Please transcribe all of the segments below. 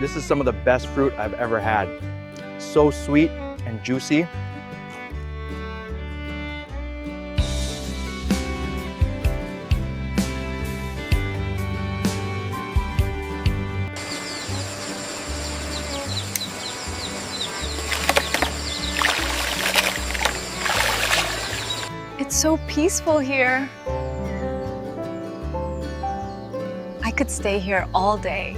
This is some of the best fruit I've ever had. So sweet and juicy. It's so peaceful here. I could stay here all day.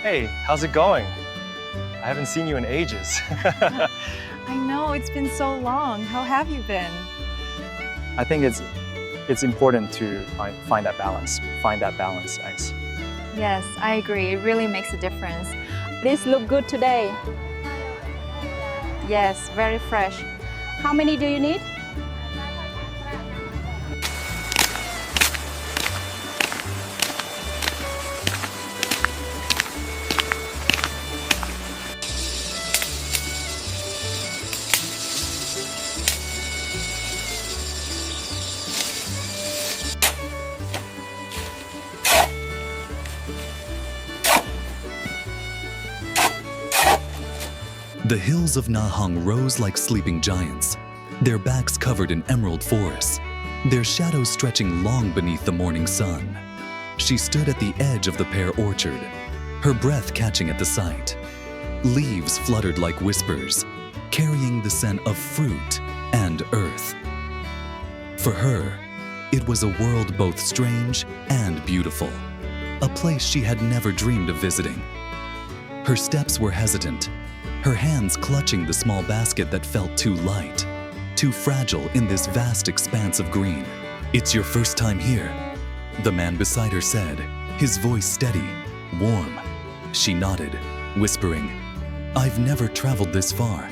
Hey, how's it going? I haven't seen you in ages. I know, it's been so long. How have you been? I think it's important to find that balance. Find that balance, Ice. Yes, I agree. It really makes a difference. This look good today. Yes, very fresh. How many do you need? The hills of Nahang rose like sleeping giants, their backs covered in emerald forests, their shadows stretching long beneath the morning sun. She stood at the edge of the pear orchard, her breath catching at the sight. Leaves fluttered like whispers, carrying the scent of fruit and earth. For her, it was a world both strange and beautiful, a place she had never dreamed of visiting. Her steps were hesitant, her hands clutching the small basket that felt too light, too fragile in this vast expanse of green. "It's your first time here," the man beside her said, his voice steady, warm. She nodded, whispering, "I've never traveled this far."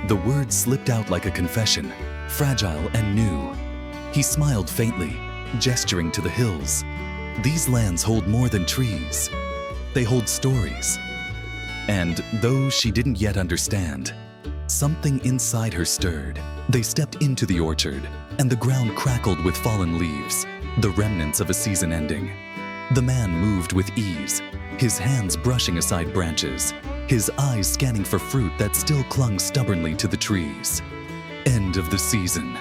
The words slipped out like a confession, fragile and new. He smiled faintly, gesturing to the hills. "These lands hold more than trees. They hold stories." And though she didn't yet understand, something inside her stirred. They stepped into the orchard, and the ground crackled with fallen leaves, the remnants of a season ending. The man moved with ease, his hands brushing aside branches, his eyes scanning for fruit that still clung stubbornly to the trees. "End of the season,"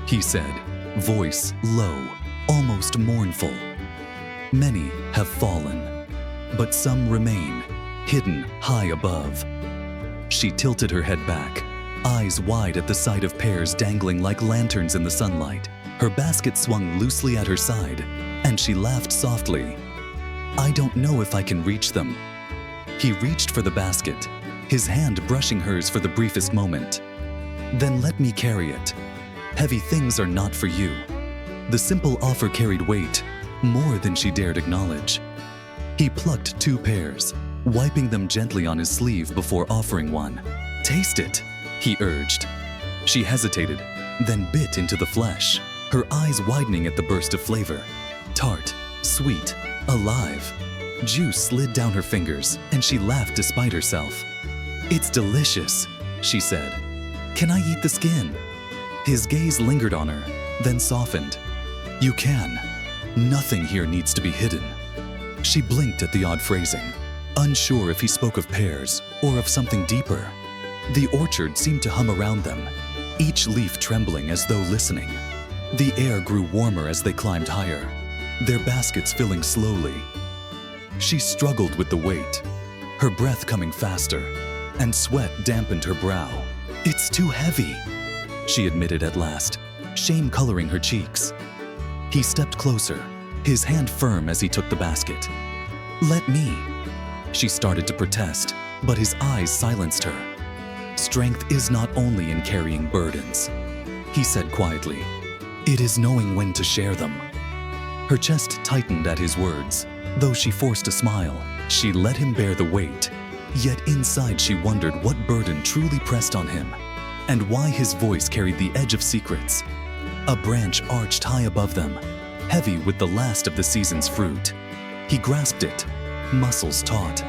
he said, voice low, almost mournful. "Many have fallen, but some remain, hidden high above." She tilted her head back, eyes wide at the sight of pears dangling like lanterns in the sunlight. Her basket swung loosely at her side, and she laughed softly. "I don't know if I can reach them." He reached for the basket, his hand brushing hers for the briefest moment. "Then let me carry it. Heavy things are not for you." The simple offer carried weight, more than she dared acknowledge. He plucked 2 pears, wiping them gently on his sleeve before offering one. "Taste it," he urged. She hesitated, then bit into the flesh, her eyes widening at the burst of flavor. Tart, sweet, alive. Juice slid down her fingers, and she laughed despite herself. "It's delicious," she said. "Can I eat the skin?" His gaze lingered on her, then softened. "You can. Nothing here needs to be hidden." She blinked at the odd phrasing, unsure if he spoke of pears or of something deeper. The orchard seemed to hum around them, each leaf trembling as though listening. The air grew warmer as they climbed higher, their baskets filling slowly. She struggled with the weight, her breath coming faster, and sweat dampened her brow. "It's too heavy," she admitted at last, shame coloring her cheeks. He stepped closer, his hand firm as he took the basket. "Let me." She started to protest, but his eyes silenced her. "Strength is not only in carrying burdens," he said quietly. "It is knowing when to share them." Her chest tightened at his words, though she forced a smile. She let him bear the weight, Yet inside she wondered what burden truly pressed on him, and why his voice carried the edge of secrets. A branch arched high above them, heavy with the last of the season's fruit. He grasped it, muscles taut,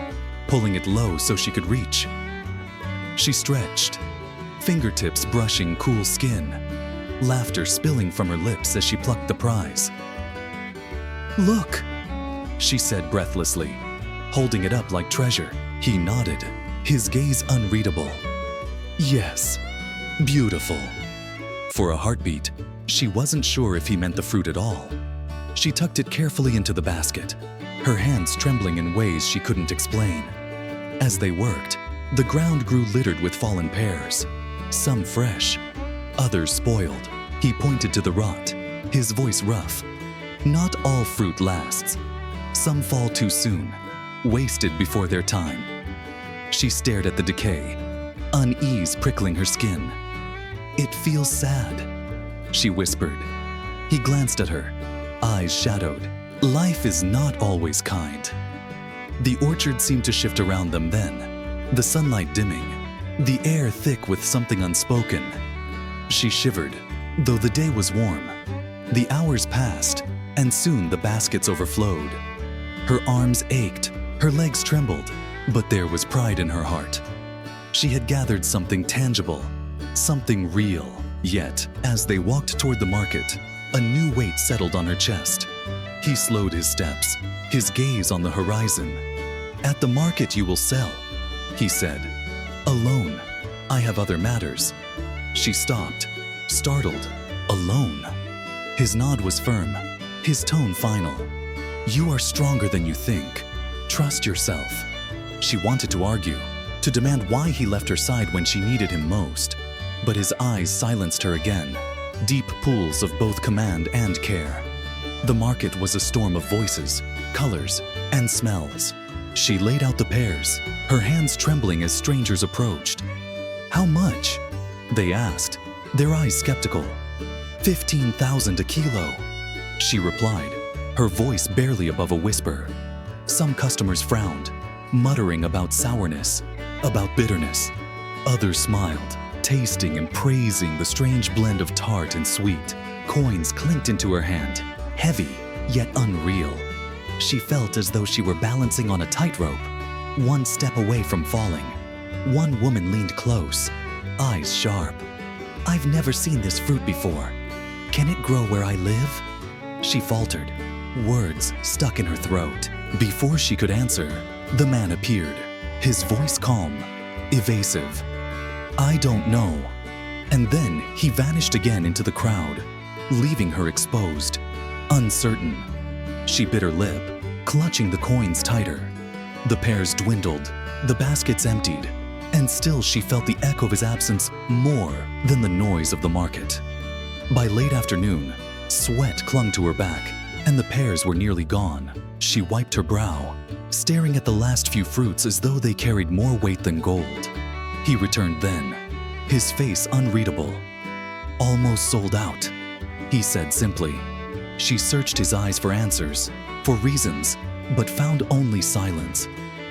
pulling it low so she could reach. She stretched, fingertips brushing cool skin, laughter spilling from her lips as she plucked the prize. "Look," she said breathlessly, holding it up like treasure. He nodded, his gaze unreadable. Yes, beautiful. For a heartbeat, she wasn't sure if he meant the fruit at all. She tucked it carefully into the basket, her hands trembling in ways she couldn't explain. As they worked, the ground grew littered with fallen pears, some fresh, others spoiled. He pointed to the rot, his voice rough. Not all fruit lasts. Some fall too soon, wasted before their time. She stared at the decay, unease prickling her skin. "It feels sad," she whispered. He glanced at her, eyes shadowed. Life is not always kind. The orchard seemed to shift around them then, the sunlight dimming, the air thick with something unspoken. She shivered, though the day was warm. The hours passed, and soon the baskets overflowed. Her arms ached, her legs trembled, but there was pride in her heart. She had gathered something tangible, something real. Yet, as they walked toward the market, a new weight settled on her chest. He slowed his steps, his gaze on the horizon. "At the market you will sell," he said. "Alone. I have other matters." She stopped, startled. Alone? His nod was firm, his tone final. "You are stronger than you think. Trust yourself." She wanted to argue, to demand why he left her side when she needed him most. But his eyes silenced her again, deep pools of both command and care. The market was a storm of voices, colors, and smells. She laid out the pears, her hands trembling as strangers approached. "How much?" they asked, their eyes skeptical. 15,000 a kilo, she replied, her voice barely above a whisper. Some customers frowned, muttering about sourness, about bitterness. Others smiled, tasting and praising the strange blend of tart and sweet. Coins clinked into her hand, heavy yet unreal. She felt as though she were balancing on a tightrope, one step away from falling. One woman leaned close, eyes sharp. "I've never seen this fruit before. Can it grow where I live?" She faltered, words stuck in her throat. Before she could answer, the man appeared, his voice calm, evasive. "I don't know." And then he vanished again into the crowd, leaving her exposed, uncertain. She bit her lip, clutching the coins tighter. The pears dwindled, the baskets emptied, and still she felt the echo of his absence more than the noise of the market. By late afternoon, sweat clung to her back, and the pears were nearly gone. She wiped her brow, staring at the last few fruits as though they carried more weight than gold. He returned then, his face unreadable. "Almost sold out," he said simply. She searched his eyes for answers, for reasons, but found only silence.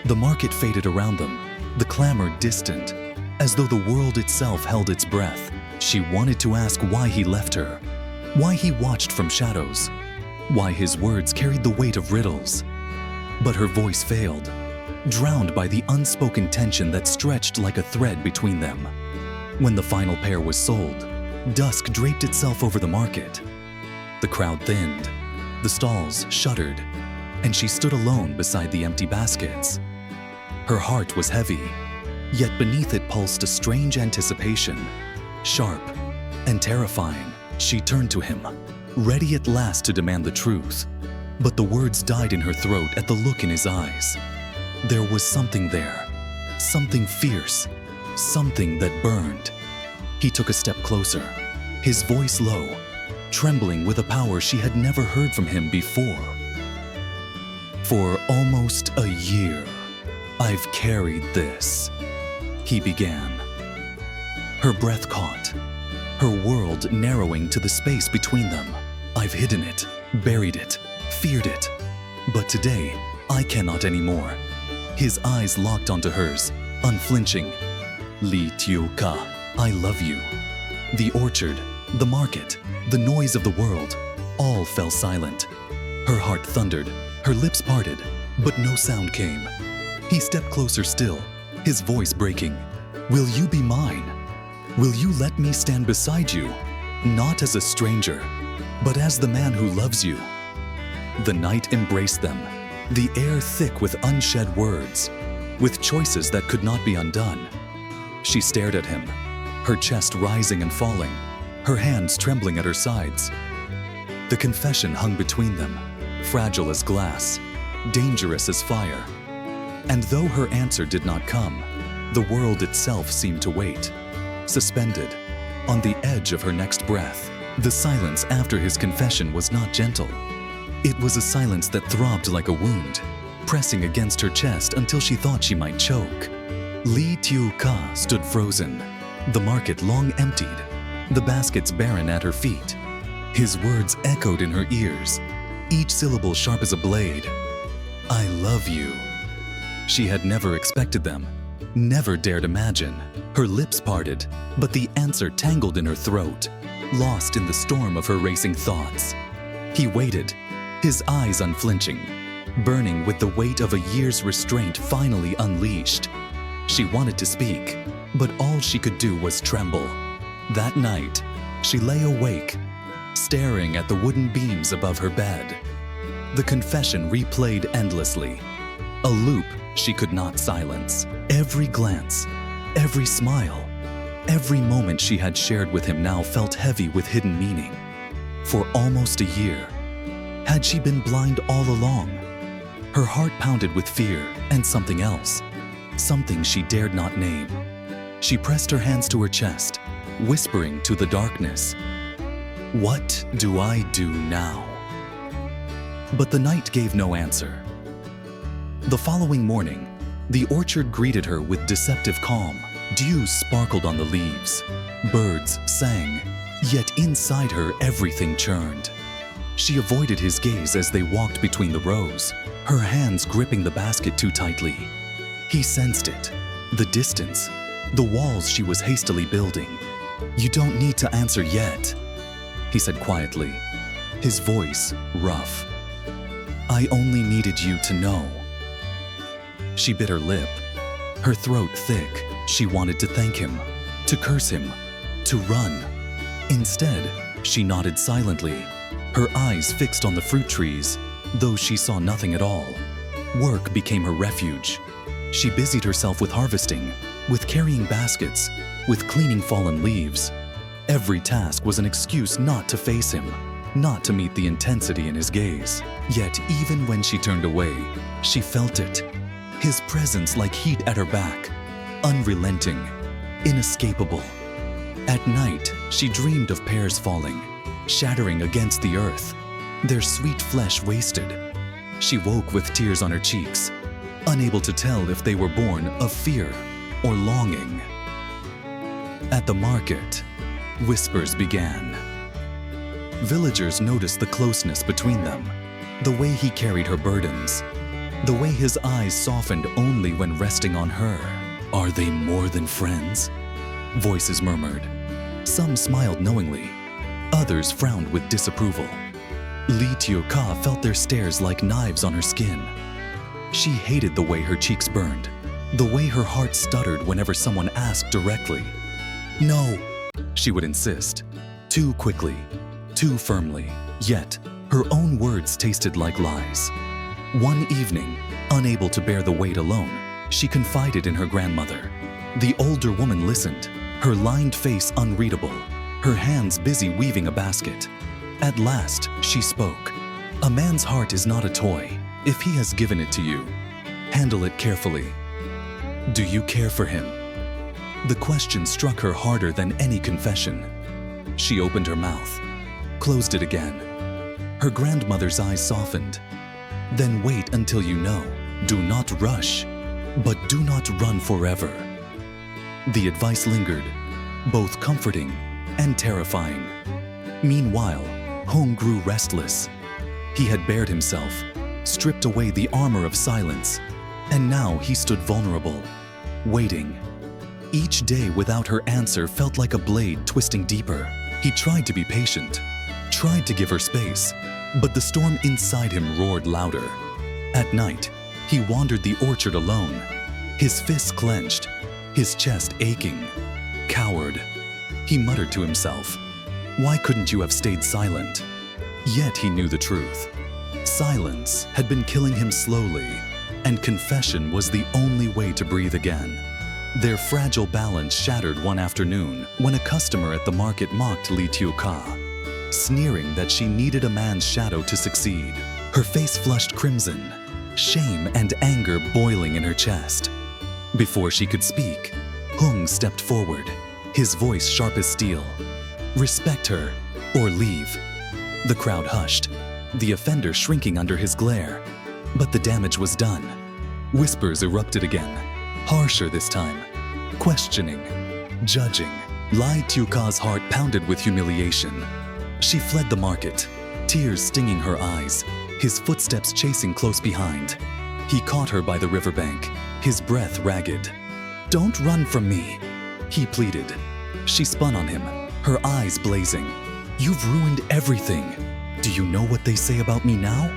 The market faded around them, the clamor distant, as though the world itself held its breath. She wanted to ask why he left her, why he watched from shadows, why his words carried the weight of riddles. But her voice failed, drowned by the unspoken tension that stretched like a thread between them. When the final pear was sold, dusk draped itself over the market. The crowd thinned, the stalls shuttered, and she stood alone beside the empty baskets. Her heart was heavy, yet beneath it pulsed a strange anticipation, sharp and terrifying. She turned to him, ready at last to demand the truth, but the words died in her throat at the look in his eyes. There was something there, something fierce, something that burned. He took a step closer, his voice low, trembling with a power she had never heard from him before. "For almost a year, I've carried this," he began. Her breath caught, her world narrowing to the space between them. "I've hidden it, buried it, feared it, but today I cannot anymore." His eyes locked onto hers, unflinching. Tieu Ca, I love you. The orchard, the market, the noise of the world, all fell silent. Her heart thundered, her lips parted, but no sound came. He stepped closer still, his voice breaking. Will you be mine? Will you let me stand beside you, not as a stranger, but as the man who loves you? The night embraced them, the air thick with unshed words, with choices that could not be undone. She stared at him, her chest rising and falling, her hands trembling at her sides. The confession hung between them, fragile as glass, dangerous as fire. And though her answer did not come, the world itself seemed to wait, suspended, on the edge of her next breath. The silence after his confession was not gentle. It was a silence that throbbed like a wound, pressing against her chest until she thought she might choke. Tieu Ca stood frozen, the market long emptied, the baskets barren at her feet. His words echoed in her ears, each syllable sharp as a blade. I love you. She had never expected them, never dared imagine. Her lips parted, but the answer tangled in her throat, lost in the storm of her racing thoughts. He waited, his eyes unflinching, burning with the weight of a year's restraint finally unleashed. She wanted to speak, but all she could do was tremble. That night, she lay awake, staring at the wooden beams above her bed. The confession replayed endlessly, a loop she could not silence. Every glance, every smile, every moment she had shared with him now felt heavy with hidden meaning. For almost a year, had she been blind all along? Her heart pounded with fear and something else, something she dared not name. She pressed her hands to her chest, whispering to the darkness, "What do I do now?" But the night gave no answer. The following morning, the orchard greeted her with deceptive calm. Dew sparkled on the leaves. Birds sang, yet inside her everything churned. She avoided his gaze as they walked between the rows, her hands gripping the basket too tightly. He sensed it, the distance, the walls she was hastily building. "You don't need to answer yet," he said quietly, his voice rough. "I only needed you to know." She bit her lip, her throat thick. She wanted to thank him, to curse him, to run. Instead, she nodded silently, her eyes fixed on the fruit trees, though she saw nothing at all. Work became her refuge. She busied herself with harvesting, with carrying baskets, with cleaning fallen leaves. Every task was an excuse not to face him, not to meet the intensity in his gaze. Yet even when she turned away, she felt it. His presence like heat at her back, unrelenting, inescapable. At night, she dreamed of pears falling, shattering against the earth, their sweet flesh wasted. She woke with tears on her cheeks, unable to tell if they were born of fear or longing. At the market, whispers began. Villagers noticed the closeness between them, the way he carried her burdens, the way his eyes softened only when resting on her. "Are they more than friends?" Voices murmured. Some smiled knowingly, others frowned with disapproval. Tieu Ca felt their stares like knives on her skin. She hated the way her cheeks burned, the way her heart stuttered whenever someone asked directly. "No," she would insist, too quickly, too firmly. Yet, her own words tasted like lies. One evening, unable to bear the weight alone, she confided in her grandmother. The older woman listened, her lined face unreadable, her hands busy weaving a basket. At last, she spoke. "A man's heart is not a toy. If he has given it to you, handle it carefully. Do you care for him?" The question struck her harder than any confession. She opened her mouth, closed it again. Her grandmother's eyes softened. "Then wait until you know. Do not rush, but do not run forever." The advice lingered, both comforting and terrifying. Meanwhile, Hong grew restless. He had bared himself, stripped away the armor of silence. And now he stood vulnerable, waiting. Each day without her answer felt like a blade twisting deeper. He tried to be patient, tried to give her space, but the storm inside him roared louder. At night, he wandered the orchard alone, his fists clenched, his chest aching. Coward. He muttered to himself, "Why couldn't you have stayed silent?" Yet he knew the truth. Silence had been killing him slowly, and confession was the only way to breathe again. Their fragile balance shattered one afternoon when a customer at the market mocked Tieu Ca, sneering that she needed a man's shadow to succeed. Her face flushed crimson, shame and anger boiling in her chest. Before she could speak, Hung stepped forward, his voice sharp as steel. "Respect her, or leave." The crowd hushed, the offender shrinking under his glare. But the damage was done. Whispers erupted again, harsher this time, questioning, judging. Tieu Ca's heart pounded with humiliation. She fled the market, tears stinging her eyes, his footsteps chasing close behind. He caught her by the riverbank, his breath ragged. "Don't run from me," he pleaded. She spun on him, her eyes blazing. "You've ruined everything. Do you know what they say about me now?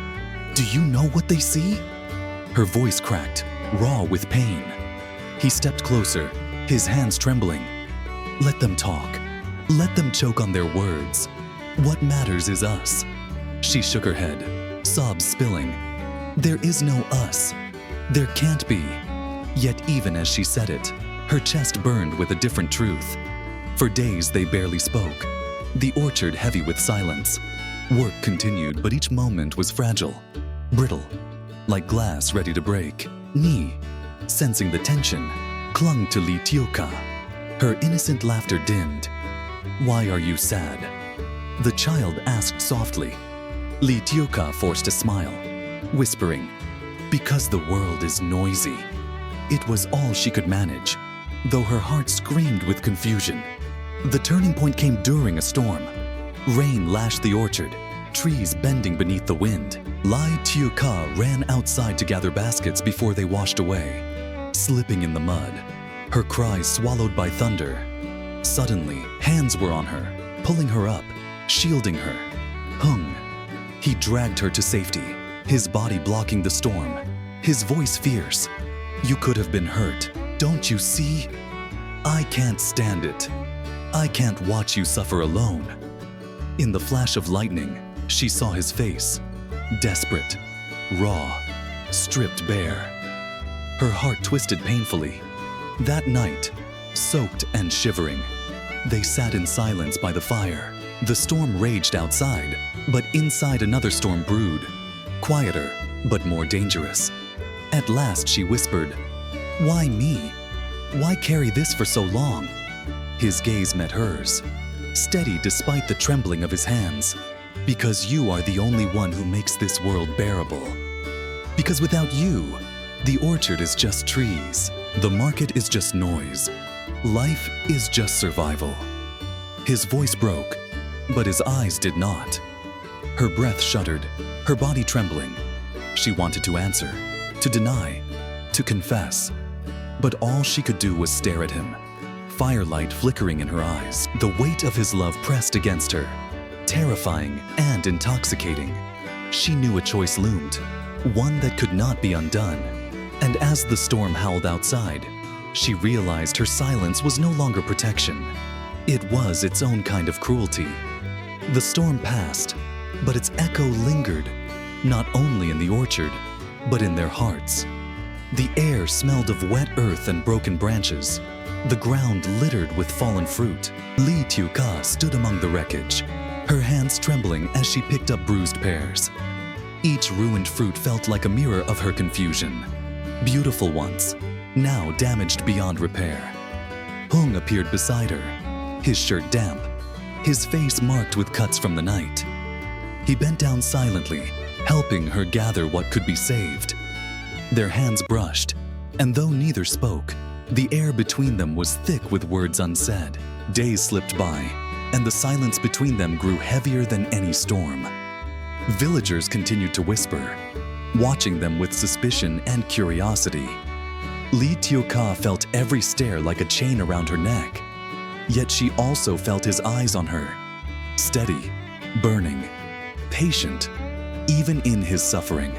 Do you know what they see?" Her voice cracked, raw with pain. He stepped closer, his hands trembling. "Let them talk. Let them choke on their words. What matters is us." She shook her head, sobs spilling. "There is no us. There can't be." Yet even as she said it, her chest burned with a different truth. For days they barely spoke, the orchard heavy with silence. Work continued, but each moment was fragile, brittle, like glass ready to break. Ni, sensing the tension, clung to Tieu Ca. Her innocent laughter dimmed. "Why are you sad?" the child asked softly. Tieu Ca forced a smile, whispering, "Because the world is noisy." It was all she could manage, though her heart screamed with confusion. The turning point came during a storm. Rain lashed the orchard, trees bending beneath the wind. Tieu Ca ran outside to gather baskets before they washed away, slipping in the mud, her cries swallowed by thunder. Suddenly, hands were on her, pulling her up, shielding her. Hung. He dragged her to safety, his body blocking the storm, his voice fierce. "You could have been hurt. Don't you see? I can't stand it. I can't watch you suffer alone." In the flash of lightning, she saw his face, desperate, raw, stripped bare. Her heart twisted painfully. That night, soaked and shivering, they sat in silence by the fire. The storm raged outside, but inside another storm brewed, quieter but more dangerous. At last she whispered, "Why me? Why carry this for so long?" His gaze met hers, steady despite the trembling of his hands. "Because you are the only one who makes this world bearable. Because without you, the orchard is just trees, the market is just noise, life is just survival." His voice broke, but his eyes did not. Her breath shuddered, her body trembling. She wanted to answer, to deny, to confess. But all she could do was stare at him, firelight flickering in her eyes. The weight of his love pressed against her, terrifying and intoxicating. She knew a choice loomed, one that could not be undone. And as the storm howled outside, she realized her silence was no longer protection. It was its own kind of cruelty. The storm passed, but its echo lingered, not only in the orchard, but in their hearts. The air smelled of wet earth and broken branches, the ground littered with fallen fruit. Tieu Ca stood among the wreckage, her hands trembling as she picked up bruised pears. Each ruined fruit felt like a mirror of her confusion. Beautiful once, now damaged beyond repair. Hung appeared beside her, his shirt damp, his face marked with cuts from the night. He bent down silently, helping her gather what could be saved. Their hands brushed, and though neither spoke, the air between them was thick with words unsaid. Days slipped by, and the silence between them grew heavier than any storm. Villagers continued to whisper, watching them with suspicion and curiosity. Tieu Ca felt every stare like a chain around her neck. Yet she also felt his eyes on her, steady, burning, patient, even in his suffering.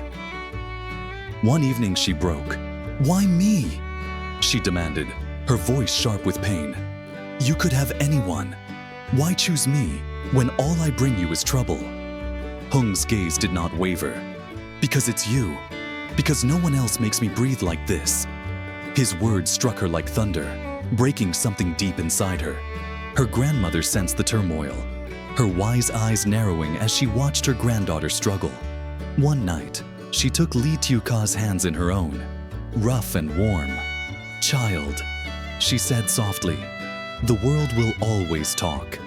One evening she broke. "Why me?" she demanded, her voice sharp with pain. "You could have anyone. Why choose me when all I bring you is trouble?" Hung's gaze did not waver. "Because it's you. Because no one else makes me breathe like this." His words struck her like thunder, breaking something deep inside her. Her grandmother sensed the turmoil, her wise eyes narrowing as she watched her granddaughter struggle. One night, she took Tieu Ca's hands in her own, rough and warm. "Child," she said softly, "the world will always talk.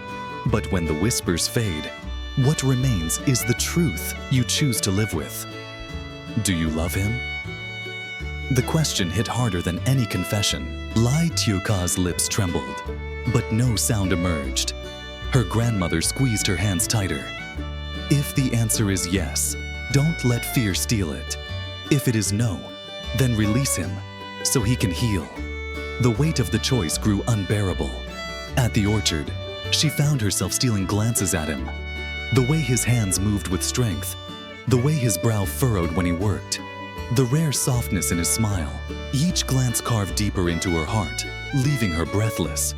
But when the whispers fade, what remains is the truth you choose to live with. Do you love him?" The question hit harder than any confession. Tieu Ca's lips trembled, but no sound emerged. Her grandmother squeezed her hands tighter. "If the answer is yes, don't let fear steal it. If it is no, then release him so he can heal." The weight of the choice grew unbearable. At the orchard, she found herself stealing glances at him. The way his hands moved with strength, the way his brow furrowed when he worked, the rare softness in his smile, each glance carved deeper into her heart, leaving her breathless.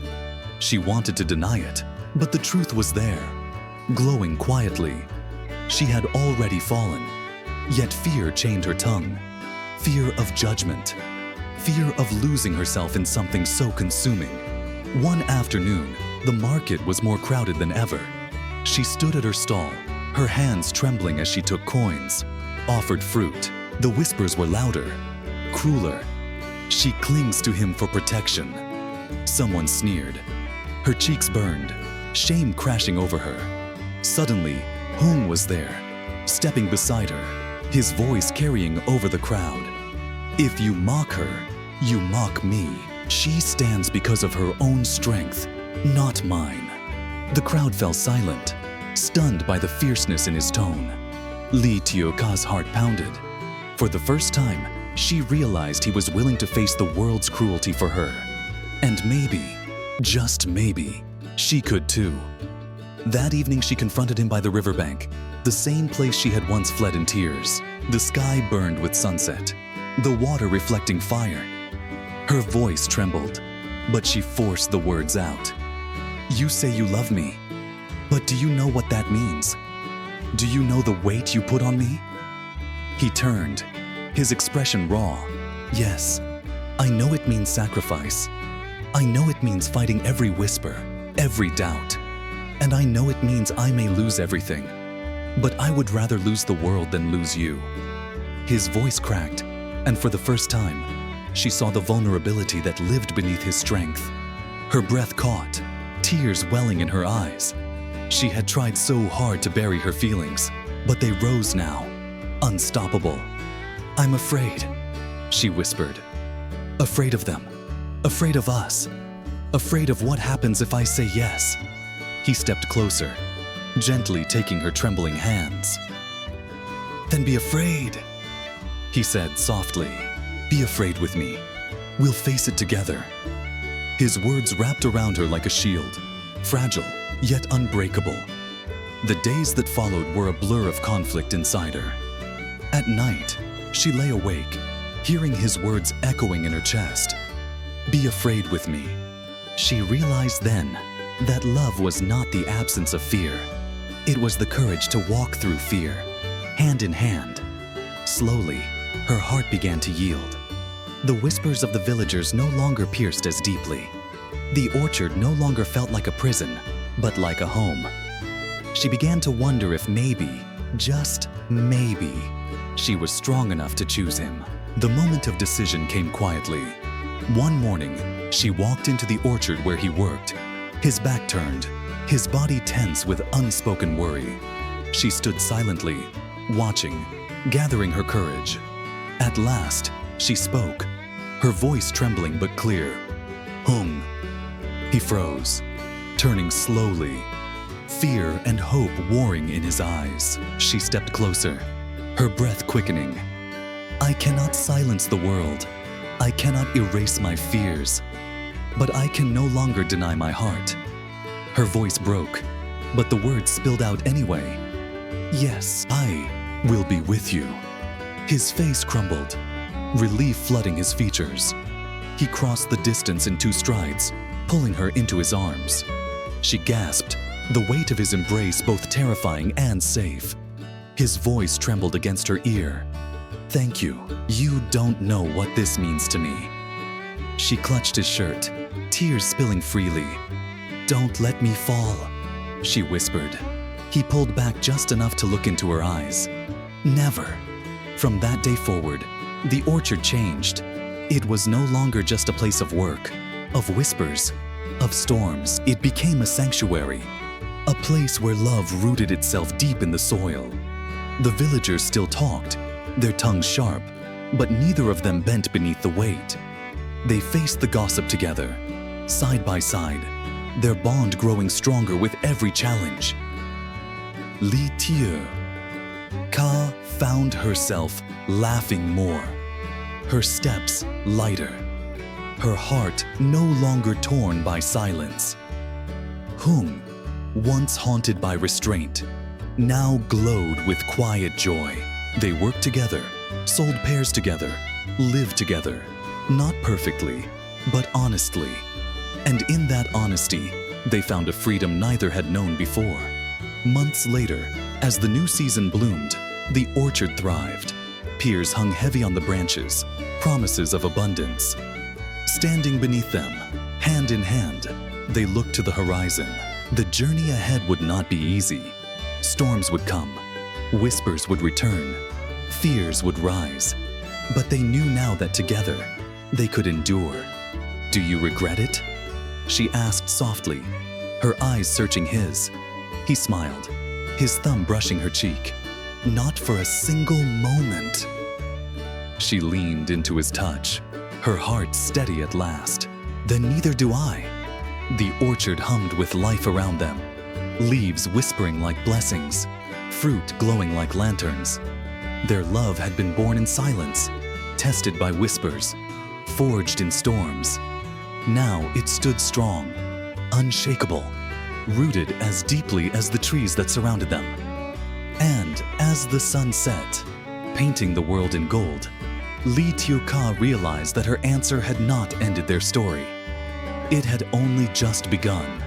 She wanted to deny it, but the truth was there, glowing quietly. She had already fallen, yet fear chained her tongue. Fear of judgment, fear of losing herself in something so consuming. One afternoon, the market was more crowded than ever. She stood at her stall, her hands trembling as she took coins, offered fruit. The whispers were louder, crueler. "She clings to him for protection." Someone sneered. Her cheeks burned, shame crashing over her. Suddenly, Hung was there, stepping beside her, his voice carrying over the crowd. "If you mock her, you mock me. She stands because of her own strength, not mine." The crowd fell silent, stunned by the fierceness in his tone. Tieu Ca's heart pounded. For the first time, she realized he was willing to face the world's cruelty for her. And maybe, just maybe, she could too. That evening she confronted him by the riverbank, the same place she had once fled in tears. The sky burned with sunset, the water reflecting fire. Her voice trembled, but she forced the words out. "You say you love me, but do you know what that means? Do you know the weight you put on me?" He turned, his expression raw. "Yes, I know it means sacrifice. I know it means fighting every whisper, every doubt. And I know it means I may lose everything. But I would rather lose the world than lose you." His voice cracked, and for the first time, she saw the vulnerability that lived beneath his strength. Her breath caught, tears welling in her eyes. She had tried so hard to bury her feelings, but they rose now, unstoppable. "I'm afraid," she whispered. "Afraid of them. Afraid of us. Afraid of what happens if I say yes." He stepped closer, gently taking her trembling hands. "Then be afraid," he said softly. "Be afraid with me. We'll face it together." His words wrapped around her like a shield, fragile yet unbreakable. The days that followed were a blur of conflict inside her. At night, she lay awake, hearing his words echoing in her chest. "Be afraid with me." She realized then that love was not the absence of fear. It was the courage to walk through fear, hand in hand. Slowly, her heart began to yield. The whispers of the villagers no longer pierced as deeply. The orchard no longer felt like a prison, but like a home. She began to wonder if maybe, just maybe, she was strong enough to choose him. The moment of decision came quietly. One morning, she walked into the orchard where he worked, his back turned, his body tense with unspoken worry. She stood silently, watching, gathering her courage. At last, she spoke, her voice trembling but clear. "Hung." He froze, turning slowly, fear and hope warring in his eyes. She stepped closer, her breath quickening, I cannot silence the world. I cannot erase my fears. But I can no longer deny my heart. Her voice broke, but the words spilled out anyway. Yes, I will be with you. His face crumbled, relief flooding his features. He crossed the distance in 2 strides, pulling her into his arms. She gasped, the weight of his embrace both terrifying and safe. His voice trembled against her ear. Thank you. You don't know what this means to me. She clutched his shirt, tears spilling freely. Don't let me fall, she whispered. He pulled back just enough to look into her eyes. Never. From that day forward, the orchard changed. It was no longer just a place of work, of whispers, of storms. It became a sanctuary, a place where love rooted itself deep in the soil. The villagers still talked, their tongues sharp, but neither of them bent beneath the weight. They faced the gossip together, side by side, their bond growing stronger with every challenge. Tieu Ca found herself laughing more, her steps lighter, her heart no longer torn by silence. Hung, once haunted by restraint, now glowed with quiet joy. They worked together, sold pears together, lived together, not perfectly, but honestly. And in that honesty, they found a freedom neither had known before. Months later, as the new season bloomed, the orchard thrived. Pears hung heavy on the branches, promises of abundance. Standing beneath them, hand in hand, they looked to the horizon. The journey ahead would not be easy. Storms would come, whispers would return, fears would rise. But they knew now that together, they could endure. Do you regret it? She asked softly, her eyes searching his. He smiled, his thumb brushing her cheek. Not for a single moment. She leaned into his touch, her heart steady at last. Then neither do I. The orchard hummed with life around them, leaves whispering like blessings, fruit glowing like lanterns. Their love had been born in silence, tested by whispers, forged in storms. Now it stood strong, unshakable, rooted as deeply as the trees that surrounded them. And as the sun set, painting the world in gold, Tieu Ca realized that her answer had not ended their story. It had only just begun.